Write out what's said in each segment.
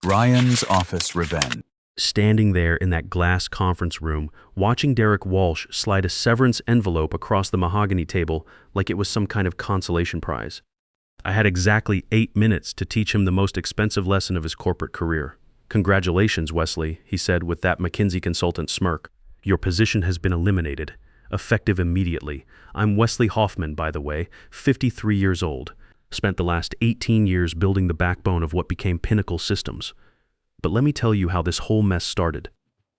Ryan's office revenge. Standing there in that glass conference room, watching Derek Walsh slide a severance envelope across the mahogany table like it was some kind of consolation prize. I had exactly 8 minutes to teach him the most expensive lesson of his corporate career. "Congratulations, Wesley," he said with that McKinsey consultant smirk. "Your position has been eliminated. Effective immediately. I'm Wesley Hoffman, by the way, 53 years old. Spent the last 18 years building the backbone of what became Pinnacle Systems. But let me tell you how this whole mess started."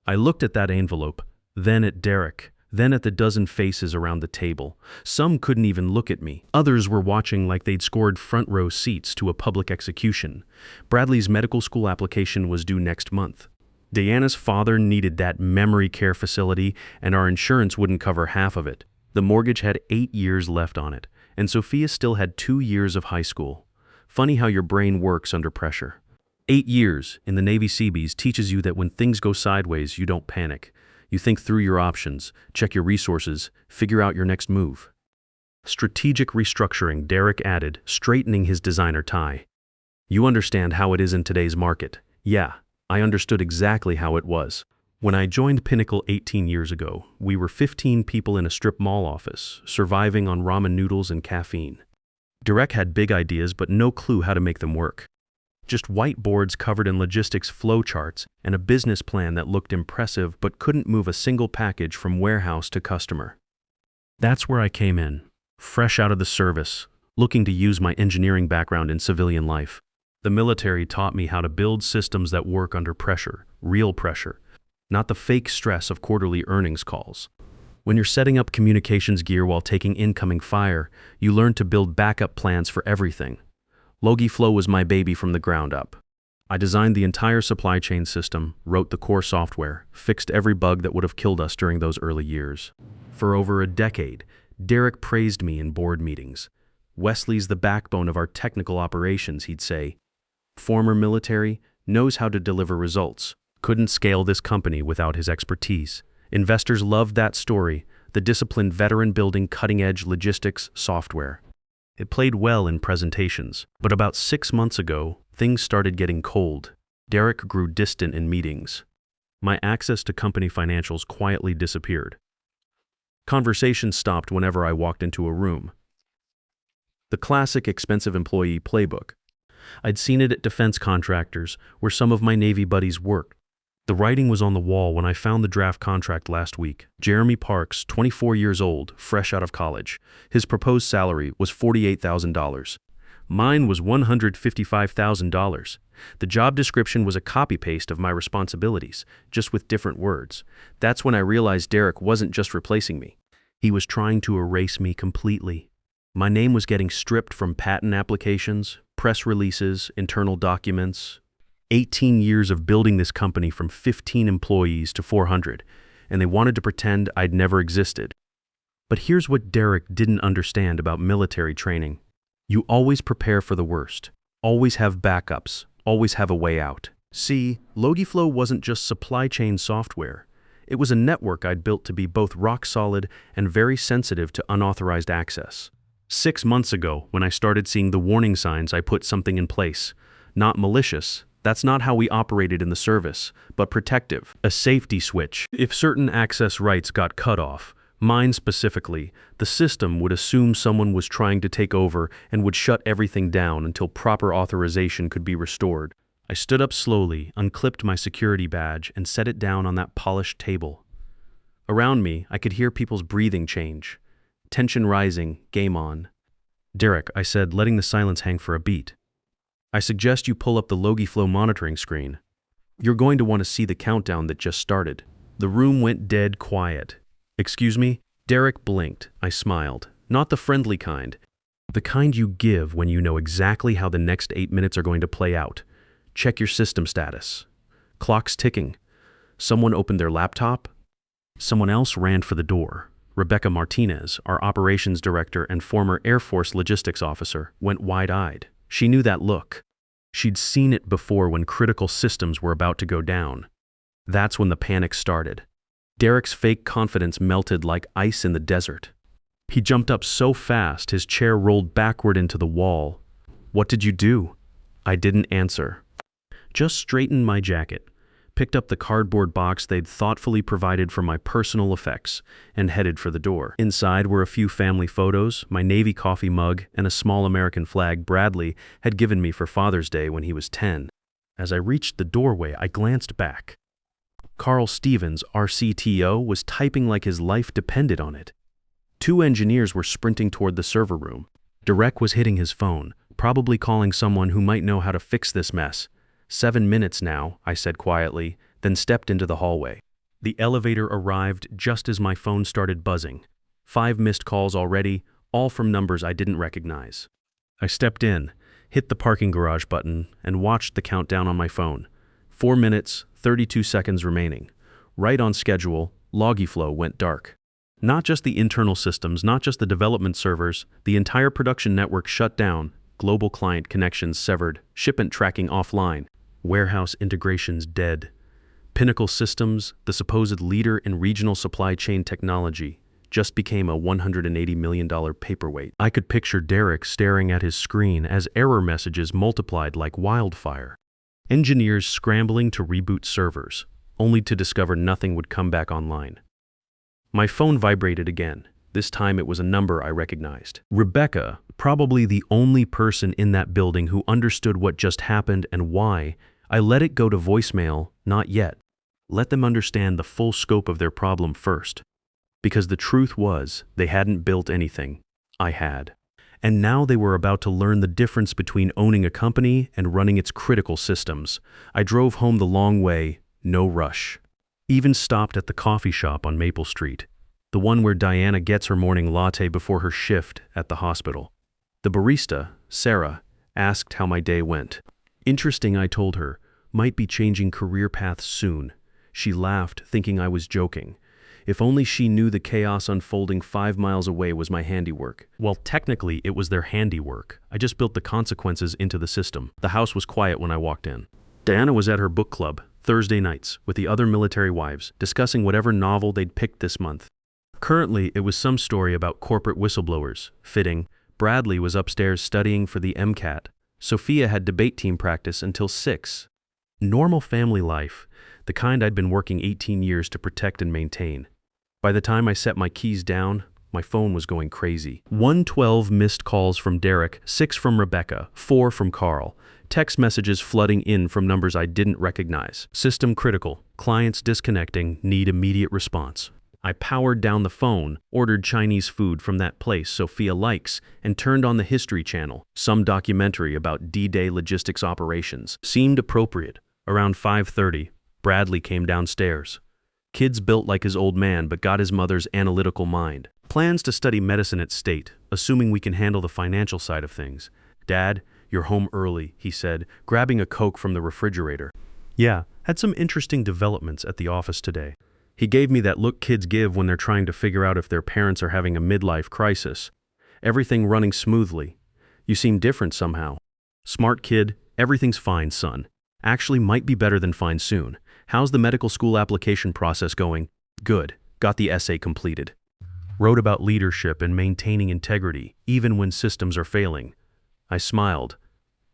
I looked at that envelope, then at Derek, then at the dozen faces around the table. Some couldn't even look at me. Others were watching like they'd scored front row seats to a public execution. Bradley's medical school application was due next month. Diana's father needed that memory care facility, and our insurance wouldn't cover half of it. The mortgage had 8 years left on it, and Sophia still had 2 years of high school. Funny how your brain works under pressure. 8 years in the Navy Seabees teaches you that when things go sideways, you don't panic. You think through your options, check your resources, figure out your next move. Strategic restructuring, Derek added, straightening his designer tie. "You understand how it is in today's market." Yeah, I understood exactly how it was. When I joined Pinnacle 18 years ago, we were 15 people in a strip mall office, surviving on ramen noodles and caffeine. Derek had big ideas but no clue how to make them work. Just whiteboards covered in logistics flowcharts and a business plan that looked impressive but couldn't move a single package from warehouse to customer. That's where I came in, fresh out of the service, looking to use my engineering background in civilian life. The military taught me how to build systems that work under pressure, real pressure, not the fake stress of quarterly earnings calls. When you're setting up communications gear while taking incoming fire, you learn to build backup plans for everything. Logiflow was my baby from the ground up. I designed the entire supply chain system, wrote the core software, fixed every bug that would have killed us during those early years. For over a decade, Derek praised me in board meetings. "Wesley's the backbone of our technical operations," he'd say. "Former military, knows how to deliver results. Couldn't scale this company without his expertise." Investors loved that story, the disciplined veteran building cutting-edge logistics software. It played well in presentations, but about 6 months ago, things started getting cold. Derek grew distant in meetings. My access to company financials quietly disappeared. Conversations stopped whenever I walked into a room. The classic expensive employee playbook. I'd seen it at defense contractors, where some of my Navy buddies worked. The writing was on the wall when I found the draft contract last week. Jeremy Parks, 24 years old, fresh out of college. His proposed salary was $48,000. Mine was $155,000. The job description was a copy-paste of my responsibilities, just with different words. That's when I realized Derek wasn't just replacing me. He was trying to erase me completely. My name was getting stripped from patent applications, press releases, internal documents. 18 years of building this company from 15 employees to 400, and they wanted to pretend I'd never existed. But here's what Derek didn't understand about military training. You always prepare for the worst, always have backups, always have a way out. See, Logiflow wasn't just supply chain software. It was a network I'd built to be both rock solid and very sensitive to unauthorized access. 6 months ago, when I started seeing the warning signs, I put something in place. Not malicious. That's not how we operated in the service, but protective, a safety switch. If certain access rights got cut off, mine specifically, the system would assume someone was trying to take over and would shut everything down until proper authorization could be restored. I stood up slowly, unclipped my security badge, and set it down on that polished table. Around me, I could hear people's breathing change. Tension rising, game on. "Derek," I said, letting the silence hang for a beat. "I suggest you pull up the Logiflow monitoring screen. You're going to want to see the countdown that just started." The room went dead quiet. "Excuse me?" Derek blinked. I smiled. Not the friendly kind. The kind you give when you know exactly how the next 8 minutes are going to play out. Check your system status. Clock's ticking. Someone opened their laptop. Someone else ran for the door. Rebecca Martinez, our operations director and former Air Force logistics officer, went wide-eyed. She knew that look. She'd seen it before when critical systems were about to go down. That's when the panic started. Derek's fake confidence melted like ice in the desert. He jumped up so fast his chair rolled backward into the wall. "What did you do?" I didn't answer. Just straightened my jacket, picked up the cardboard box they'd thoughtfully provided for my personal effects, and headed for the door. Inside were a few family photos, my Navy coffee mug, and a small American flag Bradley had given me for Father's Day when he was 10. As I reached the doorway, I glanced back. Carl Stevens, our CTO, was typing like his life depended on it. Two engineers were sprinting toward the server room. Derek was hitting his phone, probably calling someone who might know how to fix this mess. 7 minutes now, I said quietly, then stepped into the hallway. The elevator arrived just as my phone started buzzing. 5 missed calls already, all from numbers I didn't recognize. I stepped in, hit the parking garage button, and watched the countdown on my phone. 4 minutes, 32 seconds remaining. Right on schedule, Logiflow went dark. Not just the internal systems, not just the development servers, the entire production network shut down, global client connections severed, shipment tracking offline, warehouse integrations dead. Pinnacle Systems, the supposed leader in regional supply chain technology, just became a $180 million paperweight. I could picture Derek staring at his screen as error messages multiplied like wildfire. Engineers scrambling to reboot servers, only to discover nothing would come back online. My phone vibrated again. This time it was a number I recognized. Rebecca, probably the only person in that building who understood what just happened and why. I let it go to voicemail, not yet. Let them understand the full scope of their problem first. Because the truth was, they hadn't built anything. I had. And now they were about to learn the difference between owning a company and running its critical systems. I drove home the long way, no rush. Even stopped at the coffee shop on Maple Street, the one where Diana gets her morning latte before her shift at the hospital. The barista, Sarah, asked how my day went. Interesting, I told her. Might be changing career paths soon. She laughed, thinking I was joking. If only she knew the chaos unfolding 5 miles away was my handiwork. Well, technically, it was their handiwork. I just built the consequences into the system. The house was quiet when I walked in. Diana was at her book club, Thursday nights, with the other military wives, discussing whatever novel they'd picked this month. Currently, it was some story about corporate whistleblowers. Fitting, Bradley was upstairs studying for the MCAT. Sophia had debate team practice until 6. Normal family life, the kind I'd been working 18 years to protect and maintain. By the time I set my keys down, my phone was going crazy. 112 missed calls from Derek, 6 from Rebecca, 4 from Carl. Text messages flooding in from numbers I didn't recognize. System critical, clients disconnecting, need immediate response. I powered down the phone, ordered Chinese food from that place Sophia likes, and turned on the History Channel. Some documentary about D-Day logistics operations. Seemed appropriate. Around 5:30, Bradley came downstairs. Kid's built like his old man, but got his mother's analytical mind. Plans to study medicine at State, assuming we can handle the financial side of things. Dad, you're home early, he said, grabbing a Coke from the refrigerator. Yeah, had some interesting developments at the office today. He gave me that look kids give when they're trying to figure out if their parents are having a midlife crisis. Everything running smoothly. You seem different somehow. Smart kid, everything's fine, son. Actually might be better than fine soon. How's the medical school application process going? Good. Got the essay completed. Wrote about leadership and maintaining integrity, even when systems are failing. I smiled.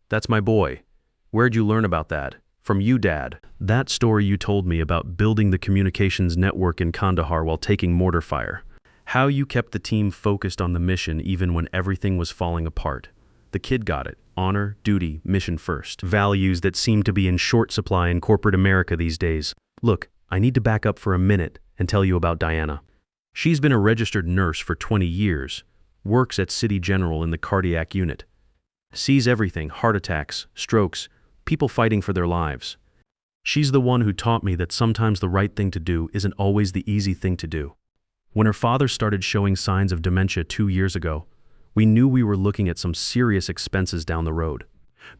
That's my boy. Where'd you learn about that? From you, Dad. That story you told me about building the communications network in Kandahar while taking mortar fire. How you kept the team focused on the mission even when everything was falling apart. The kid got it. Honor, duty, mission first. Values that seem to be in short supply in corporate America these days. Look, I need to back up for a minute and tell you about Diana. She's been a registered nurse for 20 years. Works at City General in the cardiac unit. Sees everything, heart attacks, strokes, people fighting for their lives. She's the one who taught me that sometimes the right thing to do isn't always the easy thing to do. When her father started showing signs of dementia 2 years ago, we knew we were looking at some serious expenses down the road.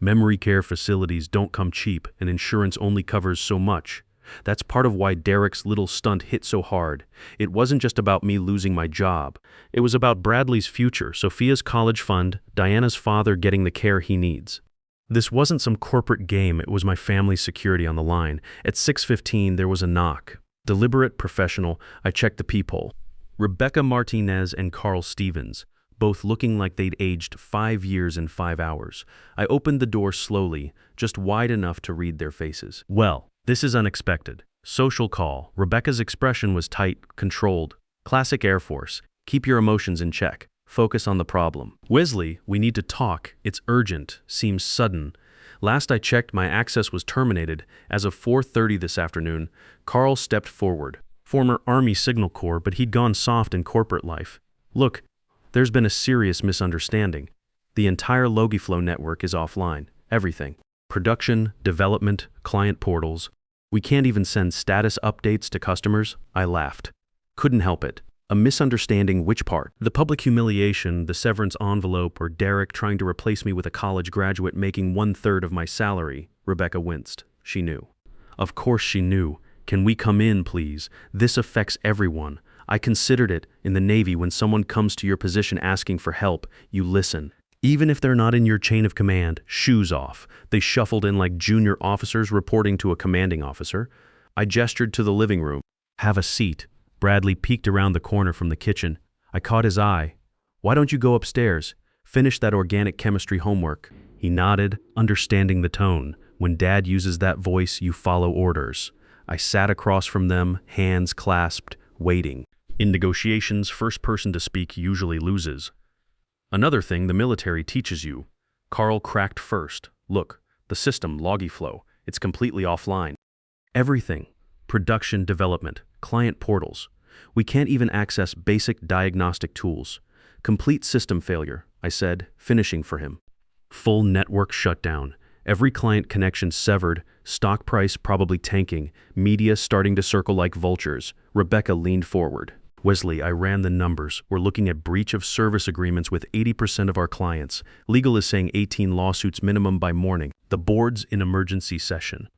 Memory care facilities don't come cheap, and insurance only covers so much. That's part of why Derek's little stunt hit so hard. It wasn't just about me losing my job. It was about Bradley's future, Sophia's college fund, Diana's father getting the care he needs. This wasn't some corporate game, it was my family's security on the line. At 6:15, there was a knock. Deliberate, professional, I checked the peephole. Rebecca Martinez and Carl Stevens, both looking like they'd aged 5 years in 5 hours. I opened the door slowly, just wide enough to read their faces. Well, this is unexpected. Social call. Rebecca's expression was tight, controlled. Classic Air Force. Keep your emotions in check. Focus on the problem. Wesley, we need to talk. It's urgent. Seems sudden. Last I checked, my access was terminated. As of 4:30 this afternoon, Carl stepped forward. Former Army Signal Corps, but he'd gone soft in corporate life. Look, there's been a serious misunderstanding. The entire Logiflow network is offline. Everything. Production, development, client portals. We can't even send status updates to customers. I laughed. Couldn't help it. A misunderstanding which part? The public humiliation, the severance envelope, or Derek trying to replace me with a college graduate making 1/3 of my salary? Rebecca winced. She knew. Of course she knew. Can we come in, please? This affects everyone. I considered it in the Navy. When someone comes to your position asking for help, you listen. Even if they're not in your chain of command, shoes off. They shuffled in like junior officers reporting to a commanding officer. I gestured to the living room. Have a seat. Bradley peeked around the corner from the kitchen. I caught his eye. Why don't you go upstairs? Finish that organic chemistry homework. He nodded, understanding the tone. When Dad uses that voice, you follow orders. I sat across from them, hands clasped, waiting. In negotiations, first person to speak usually loses. Another thing the military teaches you. Carl cracked first. Look, the system, Logiflow, it's completely offline. Everything. Production, development, client portals. We can't even access basic diagnostic tools. Complete system failure, I said, finishing for him. Full network shutdown. Every client connection severed, stock price probably tanking, media starting to circle like vultures. Rebecca leaned forward. Wesley, I ran the numbers. We're looking at breach of service agreements with 80% of our clients. Legal is saying 18 lawsuits minimum by morning. The board's in emergency session.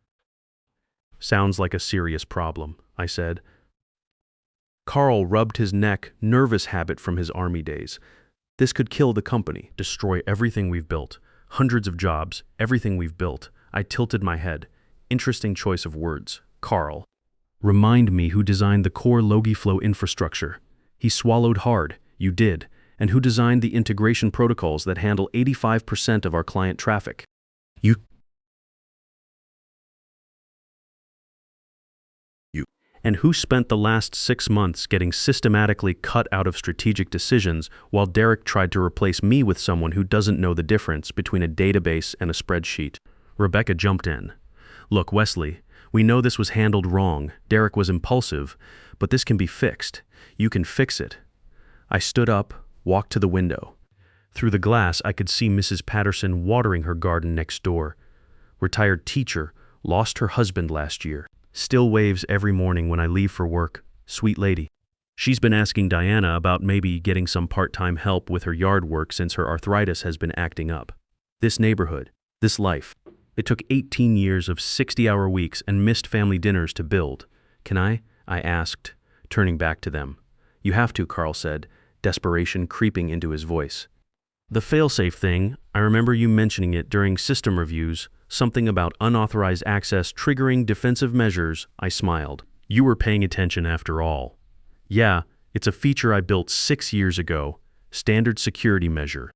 Sounds like a serious problem, I said. Carl rubbed his neck, nervous habit from his Army days. This could kill the company, destroy everything we've built. Hundreds of jobs, everything we've built. I tilted my head. Interesting choice of words. Carl. Remind me who designed the core Logiflow infrastructure. He swallowed hard. You did. And who designed the integration protocols that handle 85% of our client traffic? You. And who spent the last 6 months getting systematically cut out of strategic decisions while Derek tried to replace me with someone who doesn't know the difference between a database and a spreadsheet? Rebecca jumped in. Look, Wesley, we know this was handled wrong. Derek was impulsive, but this can be fixed. You can fix it. I stood up, walked to the window. Through the glass, I could see Mrs. Patterson watering her garden next door. Retired teacher, lost her husband last year. Still waves every morning when I leave for work. Sweet lady. She's been asking Diana about maybe getting some part-time help with her yard work since her arthritis has been acting up. This neighborhood, this life. It took 18 years of 60-hour weeks and missed family dinners to build. Can I asked, turning back to them. You have to, Carl said, desperation creeping into his voice. The failsafe thing, I remember you mentioning it during system reviews, something about unauthorized access triggering defensive measures. I smiled. You were paying attention after all. Yeah, it's a feature I built 6 years ago, standard security measure.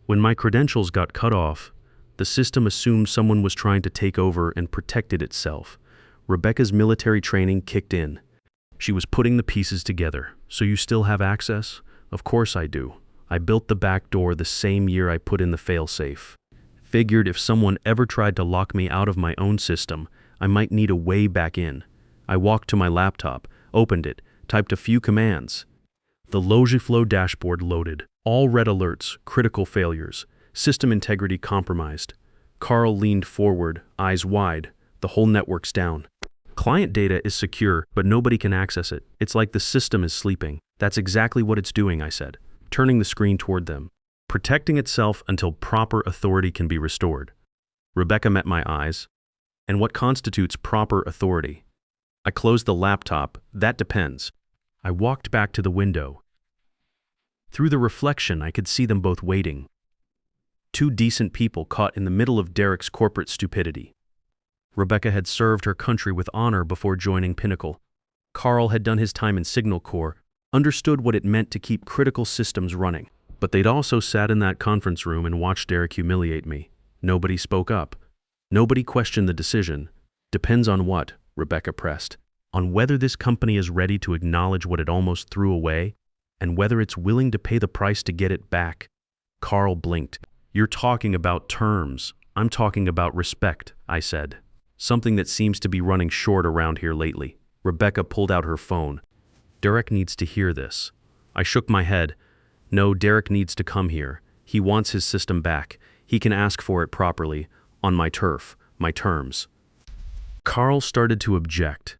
When my credentials got cut off, the system assumed someone was trying to take over and protected itself. Rebecca's military training kicked in. She was putting the pieces together. So you still have access? Of course I do. I built the back door the same year I put in the failsafe. Figured if someone ever tried to lock me out of my own system, I might need a way back in. I walked to my laptop, opened it, typed a few commands. The Logiflow dashboard loaded. All red alerts, critical failures, system integrity compromised. Carl leaned forward, eyes wide. The whole network's down. Client data is secure, but nobody can access it. It's like the system is sleeping. That's exactly what it's doing, I said, turning the screen toward them. Protecting itself until proper authority can be restored. Rebecca met my eyes. And what constitutes proper authority? I closed the laptop. That depends. I walked back to the window. Through the reflection, I could see them both waiting. Two decent people caught in the middle of Derek's corporate stupidity. Rebecca had served her country with honor before joining Pinnacle. Carl had done his time in Signal Corps, understood what it meant to keep critical systems running. But they'd also sat in that conference room and watched Derek humiliate me. Nobody spoke up. Nobody questioned the decision. Depends on what? Rebecca pressed. On whether this company is ready to acknowledge what it almost threw away, and whether it's willing to pay the price to get it back. Carl blinked. You're talking about terms. I'm talking about respect, I said. Something that seems to be running short around here lately. Rebecca pulled out her phone. Derek needs to hear this. I shook my head. No, Derek needs to come here. He wants his system back. He can ask for it properly, on my turf, my terms. Carl started to object.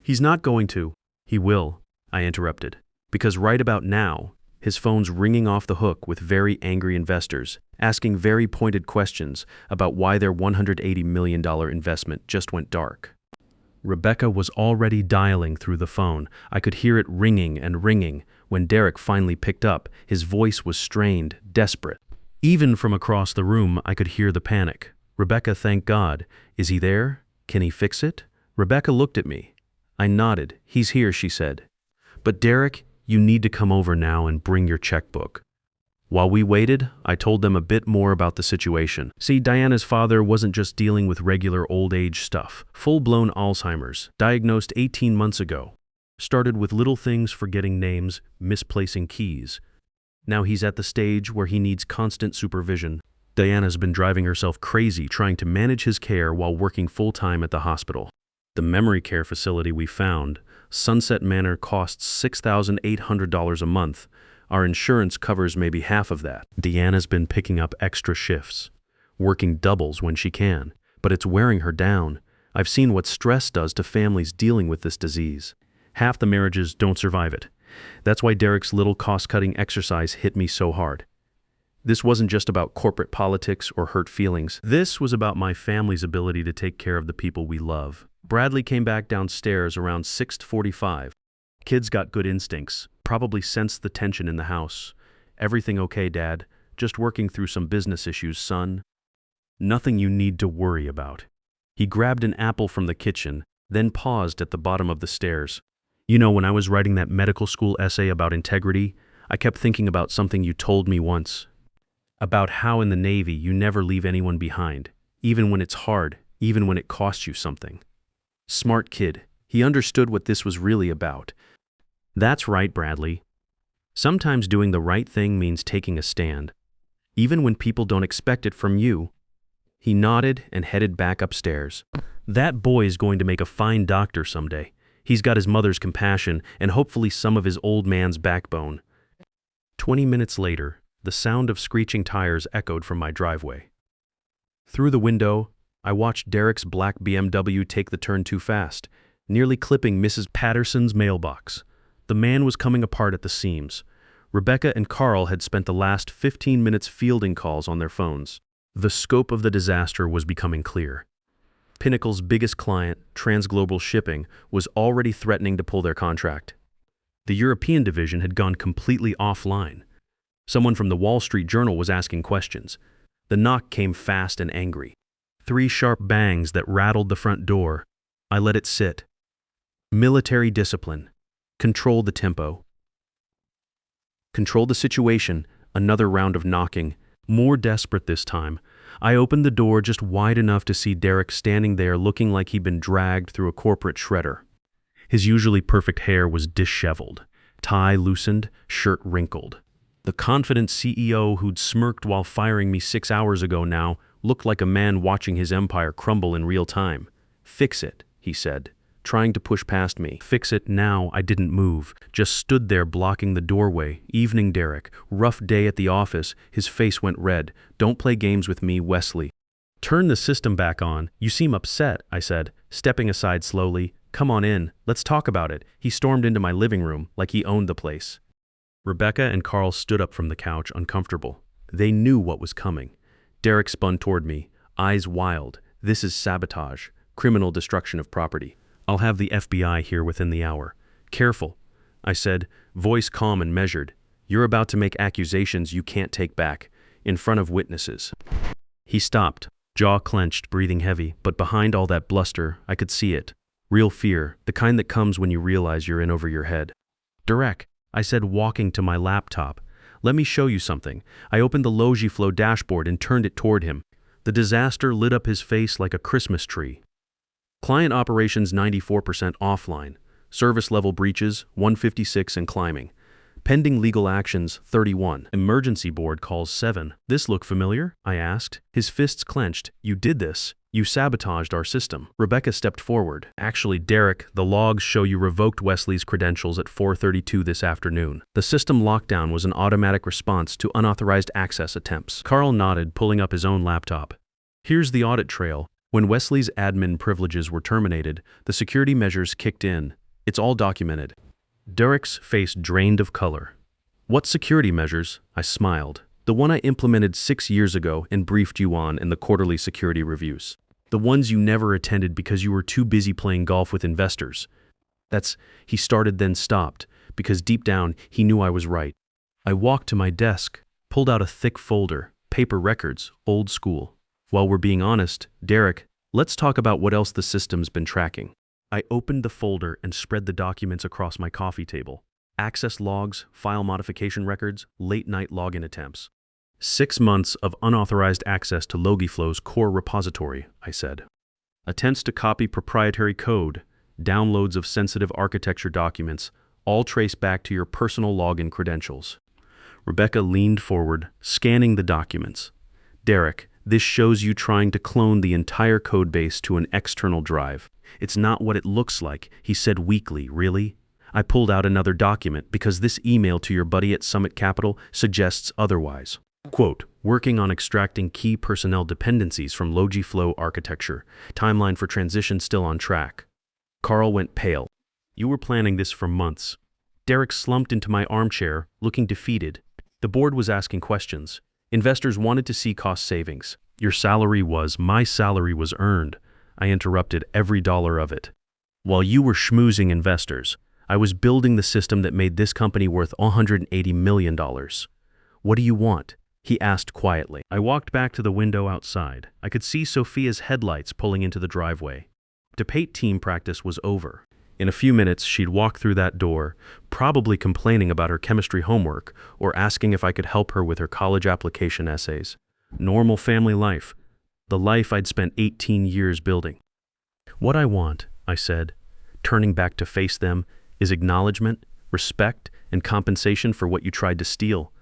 He's not going to. He will, I interrupted. Because right about now, his phone's ringing off the hook with very angry investors, asking very pointed questions about why their $180 million investment just went dark. Rebecca was already dialing through the phone. I could hear it ringing and ringing. When Derek finally picked up, his voice was strained, desperate. Even from across the room, I could hear the panic. Rebecca, thank God. Is he there? Can he fix it? Rebecca looked at me. I nodded. He's here, she said. But Derek, you need to come over now and bring your checkbook. While we waited, I told them a bit more about the situation. See, Diana's father wasn't just dealing with regular old age stuff. Full-blown Alzheimer's, diagnosed 18 months ago. Started with little things, forgetting names, misplacing keys. Now he's at the stage where he needs constant supervision. Diana's been driving herself crazy trying to manage his care while working full-time at the hospital. The memory care facility we found, Sunset Manor, costs $6,800 a month. Our insurance covers maybe half of that. Deanna's been picking up extra shifts, working doubles when she can, but it's wearing her down. I've seen what stress does to families dealing with this disease. Half the marriages don't survive it. That's why Derek's little cost-cutting exercise hit me so hard. This wasn't just about corporate politics or hurt feelings. This was about my family's ability to take care of the people we love. Bradley came back downstairs around 6:45. Kids got good instincts, probably sensed the tension in the house. Everything okay, Dad? Just working through some business issues, son. Nothing you need to worry about. He grabbed an apple from the kitchen, then paused at the bottom of the stairs. You know, when I was writing that medical school essay about integrity, I kept thinking about something you told me once. About how in the Navy you never leave anyone behind, even when it's hard, even when it costs you something. Smart kid. He understood what this was really about. That's right, Bradley. Sometimes doing the right thing means taking a stand, even when people don't expect it from you. He nodded and headed back upstairs. That boy is going to make a fine doctor someday. He's got his mother's compassion and hopefully some of his old man's backbone. 20 minutes later, the sound of screeching tires echoed from my driveway. Through the window, I watched Derek's black BMW take the turn too fast, nearly clipping Mrs. Patterson's mailbox. The man was coming apart at the seams. Rebecca and Carl had spent the last 15 minutes fielding calls on their phones. The scope of the disaster was becoming clear. Pinnacle's biggest client, Transglobal Shipping, was already threatening to pull their contract. The European division had gone completely offline. Someone from the Wall Street Journal was asking questions. The knock came fast and angry. 3 sharp bangs that rattled the front door. I let it sit. Military discipline. Control the tempo. Control the situation. Another round of knocking. More desperate this time. I opened the door just wide enough to see Derek standing there looking like he'd been dragged through a corporate shredder. His usually perfect hair was disheveled, tie loosened, shirt wrinkled. The confident CEO who'd smirked while firing me 6 hours ago now looked like a man watching his empire crumble in real time. Fix it, he said, trying to push past me. Fix it now. I didn't move, just stood there blocking the doorway. Evening, Derek. Rough day at the office. His face went red. Don't play games with me, Wesley. Turn the system back on. You seem upset, I said, stepping aside slowly. Come on in. Let's talk about it. He stormed into my living room like he owned the place. Rebecca and Carl stood up from the couch, uncomfortable. They knew what was coming. Derek spun toward me, eyes wild. This is sabotage, criminal destruction of property. I'll have the FBI here within the hour. Careful, I said, voice calm and measured. You're about to make accusations you can't take back, in front of witnesses. He stopped, jaw clenched, breathing heavy, but behind all that bluster, I could see it. Real fear, the kind that comes when you realize you're in over your head. Derek, I said, walking to my laptop. Let me show you something. I opened the Logiflow dashboard and turned it toward him. The disaster lit up his face like a Christmas tree. Client operations 94% offline. Service level breaches 156 and climbing. Pending legal actions 31. Emergency board calls 7. This look familiar? I asked. His fists clenched. You did this. You sabotaged our system. Rebecca stepped forward. Actually, Derek, the logs show you revoked Wesley's credentials at 4:32 this afternoon. The system lockdown was an automatic response to unauthorized access attempts. Carl nodded, pulling up his own laptop. Here's the audit trail. When Wesley's admin privileges were terminated, the security measures kicked in. It's all documented. Derek's face drained of color. What security measures? I smiled. The one I implemented 6 years ago and briefed you on in the quarterly security reviews. The ones you never attended because you were too busy playing golf with investors. He started then stopped, because deep down he knew I was right. I walked to my desk, pulled out a thick folder, paper records, old school. While we're being honest, Derek, let's talk about what else the system's been tracking. I opened the folder and spread the documents across my coffee table. Access logs, file modification records, late-night login attempts. 6 months of unauthorized access to Logiflow's core repository, I said. Attempts to copy proprietary code, downloads of sensitive architecture documents, all trace back to your personal login credentials. Rebecca leaned forward, scanning the documents. Derek, this shows you trying to clone the entire codebase to an external drive. It's not what it looks like, he said weakly. Really? I pulled out another document because this email to your buddy at Summit Capital suggests otherwise. Quote, working on extracting key personnel dependencies from Logiflow architecture. Timeline for transition still on track. Carl went pale. You were planning this for months. Derek slumped into my armchair, looking defeated. The board was asking questions. Investors wanted to see cost savings. My salary was earned. I interrupted every dollar of it. While you were schmoozing investors, I was building the system that made this company worth $180 million. What do you want? He asked quietly. I walked back to the window outside. I could see Sophia's headlights pulling into the driveway. Debate team practice was over. In a few minutes, she'd walk through that door, probably complaining about her chemistry homework or asking if I could help her with her college application essays. Normal family life. The life I'd spent 18 years building. What I want, I said, turning back to face them, is acknowledgement, respect, and compensation for what you tried to steal.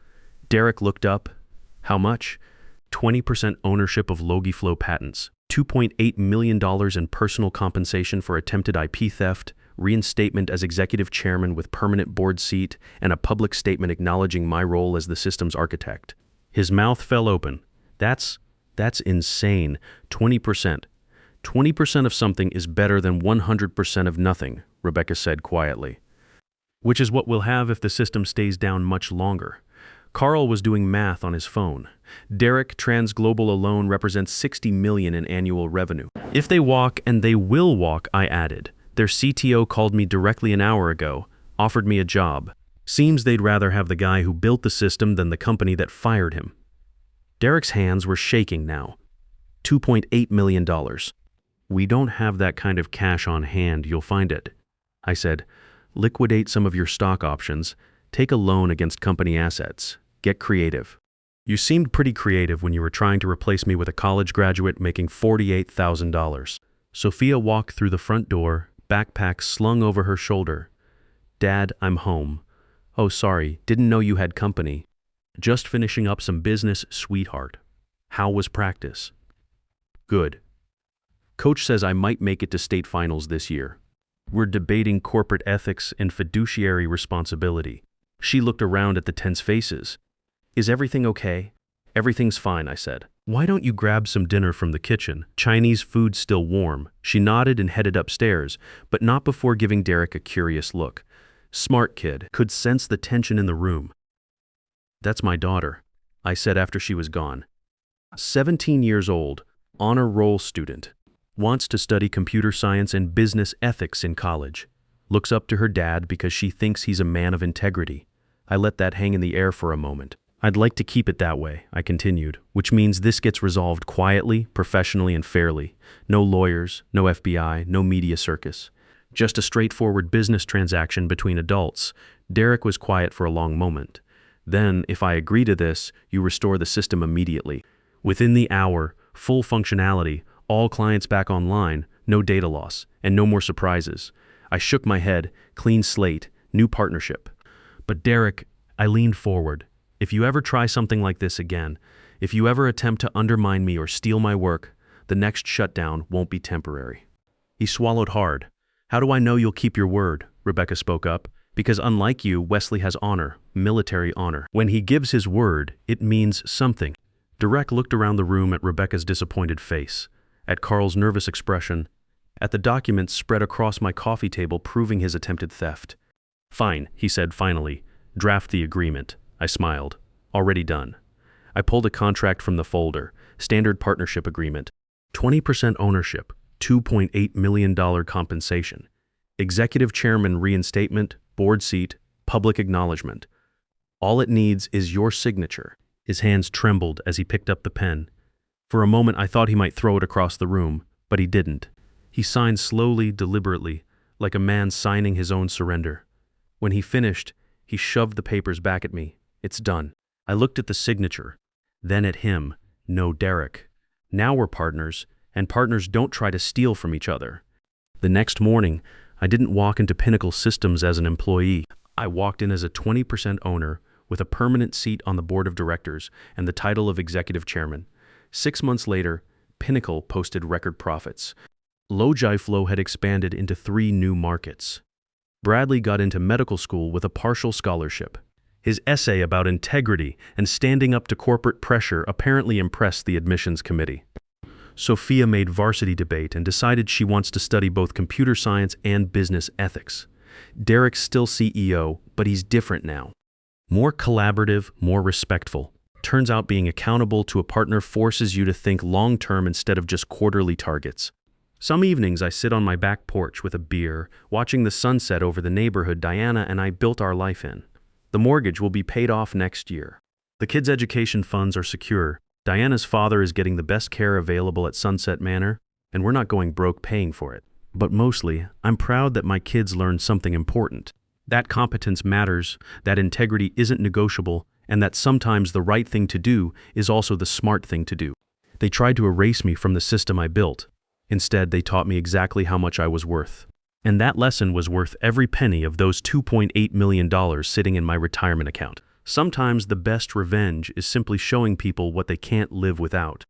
Derek looked up. How much? 20% ownership of Logiflow patents, $2.8 million in personal compensation for attempted IP theft, reinstatement as executive chairman with permanent board seat, and a public statement acknowledging my role as the system's architect. His mouth fell open. That's insane. 20%. 20% of something is better than 100% of nothing, Rebecca said quietly. Which is what we'll have if the system stays down much longer. Carl was doing math on his phone. Derek, TransGlobal alone represents $60 million in annual revenue. If they walk, and they will walk, I added. Their CTO called me directly an hour ago, offered me a job. Seems they'd rather have the guy who built the system than the company that fired him. Derek's hands were shaking now. $2.8 million. We don't have that kind of cash on hand, you'll find it. I said, liquidate some of your stock options, take a loan against company assets, get creative. You seemed pretty creative when you were trying to replace me with a college graduate making $48,000. Sophia walked through the front door, backpack slung over her shoulder. Dad, I'm home. Oh, sorry, didn't know you had company. Just finishing up some business, sweetheart. How was practice? Good. Coach says I might make it to state finals this year. We're debating corporate ethics and fiduciary responsibility. She looked around at the tense faces. Is everything okay? Everything's fine, I said. Why don't you grab some dinner from the kitchen? Chinese food's still warm. She nodded and headed upstairs, but not before giving Derek a curious look. Smart kid, could sense the tension in the room. That's my daughter, I said after she was gone. 17 years old, honor roll student. Wants to study computer science and business ethics in college. Looks up to her dad because she thinks he's a man of integrity. I let that hang in the air for a moment. I'd like to keep it that way, I continued, which means this gets resolved quietly, professionally, and fairly. No lawyers, no FBI, no media circus. Just a straightforward business transaction between adults. Derek was quiet for a long moment. Then, if I agree to this, you restore the system immediately. Within the hour, full functionality, all clients back online, no data loss, and no more surprises. I shook my head, clean slate, new partnership. But Derek, I leaned forward. If you ever try something like this again, if you ever attempt to undermine me or steal my work, the next shutdown won't be temporary. He swallowed hard. How do I know you'll keep your word? Rebecca spoke up. Because unlike you, Wesley has honor, military honor. When he gives his word, it means something. Derek looked around the room at Rebecca's disappointed face, at Carl's nervous expression, at the documents spread across my coffee table proving his attempted theft. Fine, he said finally. Draft the agreement. I smiled. Already done. I pulled a contract from the folder. Standard partnership agreement. 20% ownership. $2.8 million compensation. Executive chairman reinstatement, board seat, public acknowledgement. All it needs is your signature. His hands trembled as he picked up the pen. For a moment I thought he might throw it across the room, but he didn't. He signed slowly, deliberately, like a man signing his own surrender. When he finished, he shoved the papers back at me. It's done. I looked at the signature, then at him. No, Derek. Now we're partners, and partners don't try to steal from each other. The next morning, I didn't walk into Pinnacle Systems as an employee. I walked in as a 20% owner with a permanent seat on the board of directors and the title of executive chairman. 6 months later, Pinnacle posted record profits. Logiflow had expanded into 3 new markets. Bradley got into medical school with a partial scholarship. His essay about integrity and standing up to corporate pressure apparently impressed the admissions committee. Sophia made varsity debate and decided she wants to study both computer science and business ethics. Derek's still CEO, but he's different now. More collaborative, more respectful. Turns out being accountable to a partner forces you to think long-term instead of just quarterly targets. Some evenings I sit on my back porch with a beer, watching the sunset over the neighborhood Diana and I built our life in. The mortgage will be paid off next year. The kids' education funds are secure. Diana's father is getting the best care available at Sunset Manor, and we're not going broke paying for it. But mostly, I'm proud that my kids learned something important. That competence matters, that integrity isn't negotiable, and that sometimes the right thing to do is also the smart thing to do. They tried to erase me from the system I built. Instead, they taught me exactly how much I was worth. And that lesson was worth every penny of those $2.8 million sitting in my retirement account. Sometimes the best revenge is simply showing people what they can't live without.